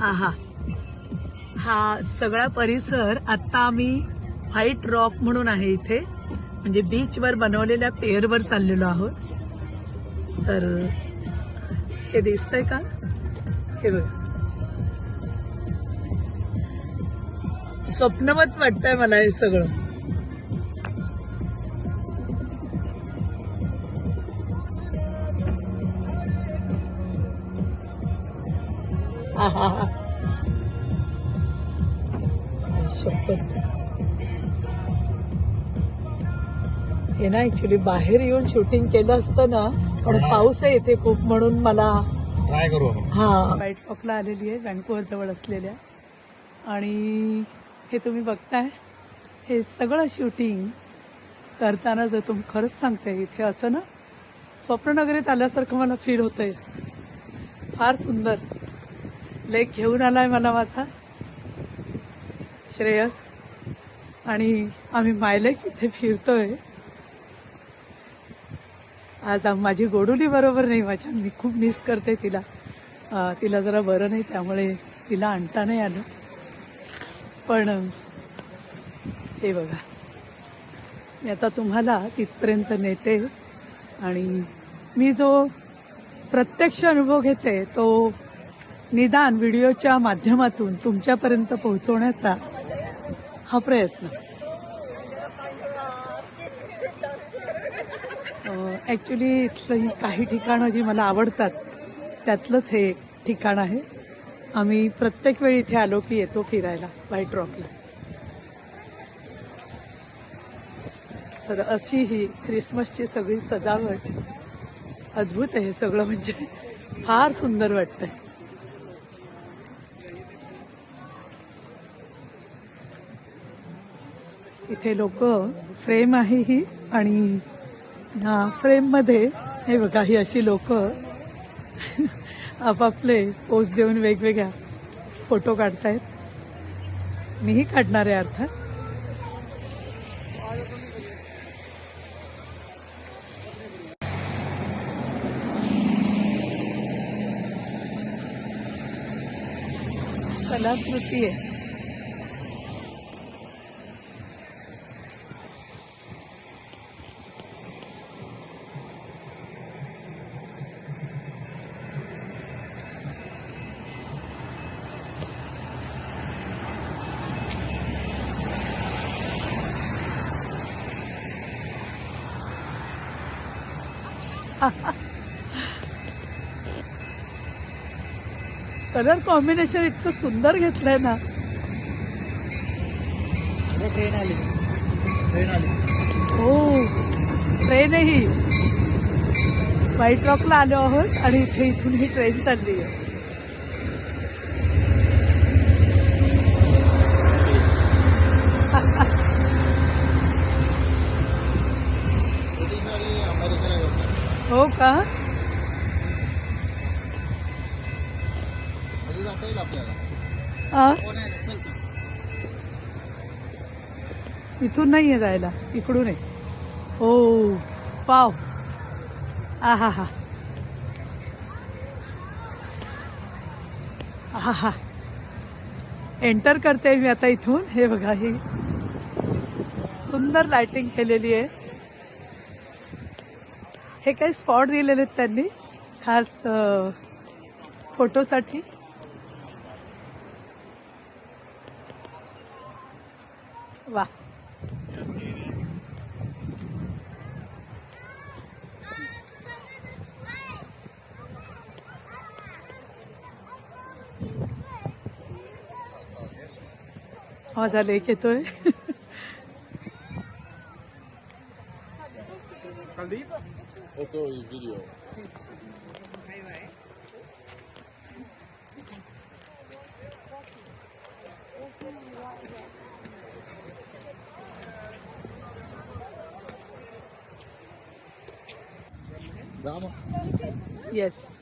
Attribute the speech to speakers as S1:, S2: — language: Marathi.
S1: आहा, हा सगळा परिसर आता आम्ही व्हाईट रॉक म्हणून आहे इथे, म्हणजे बीचवर बनवलेल्या पेअरवर चाललेलो आहोत. तर हे दिसतंय का? हे बघ, स्वप्नवत वाटतंय मला हे सगळं. आहा, शपथ. हे ना ऍक्च्युली बाहेर येऊन शूटिंग केलं असतं ना, पण पाऊस आहे इथे खूप, म्हणून मला
S2: ट्राय करू आपण.
S1: हा व्हाईट रॉकला आलेली आहे, व्हँकुव्हर जवळ असलेल्या. आणि हे तुम्ही बघताय, हे सगळं शूटिंग करताना जर तुम्ही खरंच सांगते, इथे असं ना स्वप्ननगरीत आल्यासारखं मला फील होतंय. फार सुंदर लेक घेऊन आलाय मला माझा श्रेयस, आणि आम्ही मायलेक इथे फिरतोय. आज माझी गोडुली बरोबर नाही माझ्या, मी खूप मिस करते तिला. तिला जरा बरं नाही, त्यामुळे तिला आणता नाही आलं. पण हे बघा, मी आता तुम्हाला तिथपर्यंत नेते, आणि मी जो प्रत्यक्ष अनुभव घेते तो निदान व्हिडिओच्या माध्यमातून तुमच्यापर्यंत पोहोचवण्याचा हा प्रयत्न. ॲक्च्युली इथली काही ठिकाणं जी मला आवडतात त्यातलंच हे ठिकाण आहे. आम्ही प्रत्येक वेळी इथे आलो की येतो फिरायला व्हाईट रॉकला. तर अशी ही ख्रिसमसची सगळी सजावट अद्भुत आहे सगळं, म्हणजे फार सुंदर वाटतंय. इथे लोक, फ्रेम आहे ही, आणि ह्या फ्रेममध्ये हे बघा, ही अशी लोक आपापले पोज देऊन वेगवेगळ्या फोटो काढतायत. मीही काढणार आहे अर्थात. कलाकृती आहे. कलर कॉम्बिनेशन इतकं सुंदर घेतलंय ना.
S2: ट्रेन आली, ट्रेन आली.
S1: हो, ट्रेन आहे ही. व्हाईट रॉकला आलो आहोत आणि इथे इथून ही ट्रेन चालली आहे. हो का? इथून नाहीये जायला, इकडून आहे. हो, पाव. आहा हा, आहा हा. एंटर करते मी आता इथून. हे बघा, ही सुंदर लाइटिंग केलेली आहे. हे काही स्पॉट दिलेले आहेत त्यांनी खास फोटोसाठी. वा, माझा लेक येतोय.
S2: Photo video.
S1: येस.